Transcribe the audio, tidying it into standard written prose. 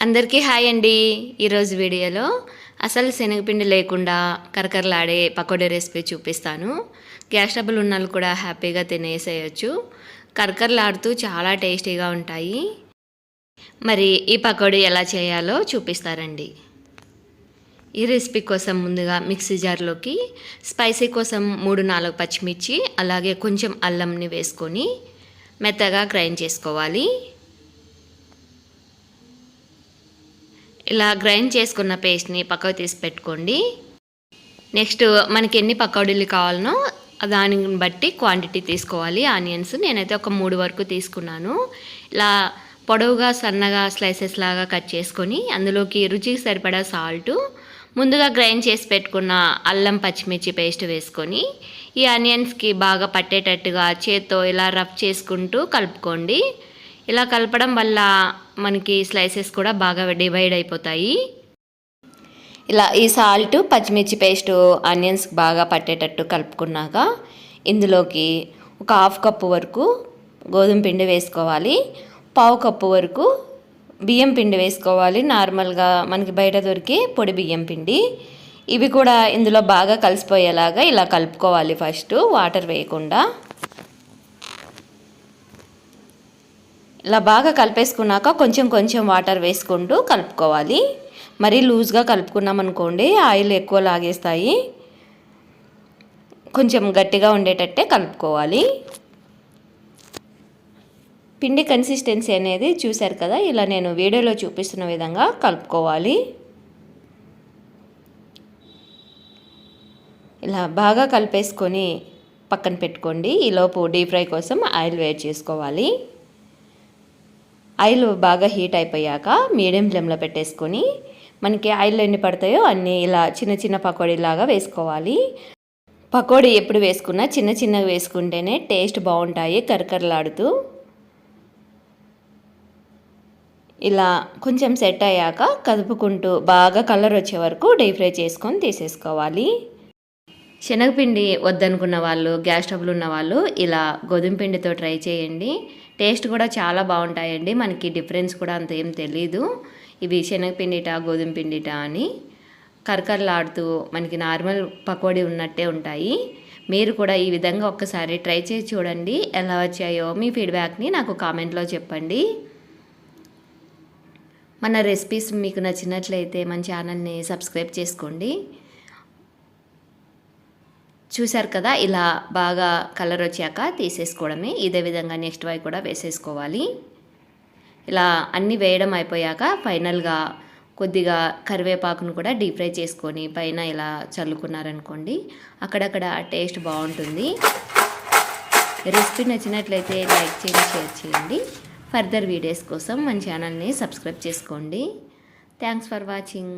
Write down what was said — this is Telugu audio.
అందరికీ హాయ్ అండి. ఈరోజు వీడియోలో అసలు శనగపిండి లేకుండా కరకరలాడే పకోడీ రెసిపీ చూపిస్తాను. గ్యాస్ ట్రబుల్ ఉన్న వాళ్ళు కూడా హ్యాపీగా తినేసేయచ్చు. కరకరలాడుతూ చాలా టేస్టీగా ఉంటాయి. మరి ఈ పకోడీ ఎలా చేయాలో చూపిస్తారండి. ఈ రెసిపీ కోసం ముందుగా మిక్సీ జార్లోకి స్పైసీ కోసం 3-4 పచ్చిమిర్చి అలాగే కొంచెం అల్లంని వేసుకొని మెత్తగా గ్రైండ్ చేసుకోవాలి. ఇలా గ్రైండ్ చేసుకున్న పేస్ట్ని పక్కకు తీసి పెట్టుకోండి. నెక్స్ట్ మనకి ఎన్ని పకోడీలు కావాలనో దానిని బట్టి క్వాంటిటీ తీసుకోవాలి. ఆనియన్స్ నేనైతే ఒక 3 వరకు తీసుకున్నాను. ఇలా పొడవుగా సన్నగా స్లైసెస్ లాగా కట్ చేసుకొని అందులోకి రుచికి సరిపడా సాల్టు, ముందుగా గ్రైండ్ చేసి పెట్టుకున్న అల్లం పచ్చిమిర్చి పేస్ట్ వేసుకొని ఈ ఆనియన్స్కి బాగా పట్టేటట్టుగా చేత్తో ఇలా రఫ్ చేసుకుంటూ కలుపుకోండి. ఇలా కలపడం వల్ల మనకి స్లైసెస్ కూడా బాగా డివైడ్ అయిపోతాయి. ఇలా ఈ సాల్ట్ పచ్చిమిర్చి పేస్ట్ ఆనియన్స్ బాగా పట్టేటట్టు కలుపుకున్నాక ఇందులోకి ఒక 1/2 కప్పు వరకు గోధుమ పిండి వేసుకోవాలి. 1/4 కప్పు వరకు బియ్యం పిండి వేసుకోవాలి. నార్మల్గా మనకి బయట దొరికే పొడి బియ్యం పిండి. ఇవి కూడా ఇందులో బాగా కలిసిపోయేలాగా ఇలా కలుపుకోవాలి. ఫస్ట్ వాటర్ వేయకుండా ఇలా బాగా కలిపేసుకున్నాక కొంచెం కొంచెం వాటర్ వేసుకుంటూ కలుపుకోవాలి. మరీ లూజ్గా కలుపుకున్నాం అనుకోండి ఆయిల్ ఎక్కువ లాగేస్తాయి. కొంచెం గట్టిగా ఉండేటట్టే కలుపుకోవాలి. పిండి కన్సిస్టెన్సీ అనేది చూశారు కదా, ఇలా నేను వీడియోలో చూపిస్తున్న విధంగా కలుపుకోవాలి. ఇలా బాగా కలిపేసుకొని పక్కన పెట్టుకోండి. ఈలోపు డీప్ ఫ్రై కోసం ఆయిల్ వేడి చేసుకోవాలి. ఆయిల్ బాగా హీట్ అయిపోయాక మీడియం ఫ్లేమ్లో పెట్టేసుకొని మనకి ఆయిల్ ఎన్ని పడతాయో అన్నీ ఇలా చిన్న చిన్న పకోడీలాగా వేసుకోవాలి. పకోడీ ఎప్పుడు వేసుకున్నా చిన్న చిన్నగా వేసుకుంటేనే టేస్ట్ బాగుంటాయి కరకరలాడుతూ. ఇలా కొంచెం సెట్ అయ్యాక కదుపుకుంటూ బాగా కలర్ వచ్చే వరకు డీప్ ఫ్రై చేసుకొని తీసేసుకోవాలి. శనగపిండి వద్దనుకున్న వాళ్ళు, గ్యాస్ ట్రబుల్ ఉన్న వాళ్ళు ఇలా గోధుమ పిండితో ట్రై చేయండి. టేస్ట్ కూడా చాలా బాగుంటాయండి. మనకి డిఫరెన్స్ కూడా అంత ఏం తెలీదు ఇవి శనగపిండిట గోధుమ పిండిట అని. కరకరలాడుతూ మనకి నార్మల్ పకోడీ ఉన్నట్టే ఉంటాయి. మీరు కూడా ఈ విధంగా ఒక్కసారి ట్రై చేసి చూడండి. ఎలా వచ్చాయో మీ ఫీడ్బ్యాక్ని నాకు కామెంట్లో చెప్పండి. మన రెసిపీస్ మీకు నచ్చినట్లయితే మన ఛానల్ని సబ్స్క్రైబ్ చేసుకోండి. చూశారు కదా, ఇలా బాగా కలర్ వచ్చాక తీసేసుకోవడమే. ఇదే విధంగా నెక్స్ట్ వై కూడా వేసేసుకోవాలి. ఇలా అన్నీ వేయడం అయిపోయాక ఫైనల్గా కొద్దిగా కరివేపాకును కూడా డీప్ ఫ్రై చేసుకొని పైన ఇలా చల్లుకున్నారనుకోండి అక్కడక్కడ టేస్ట్ బాగుంటుంది. రెసిపీ నచ్చినట్లయితే లైక్ చేయండి, షేర్ చేయండి. ఫర్దర్ వీడియోస్ కోసం మన ఛానల్ని సబ్స్క్రైబ్ చేసుకోండి. Thanks for watching.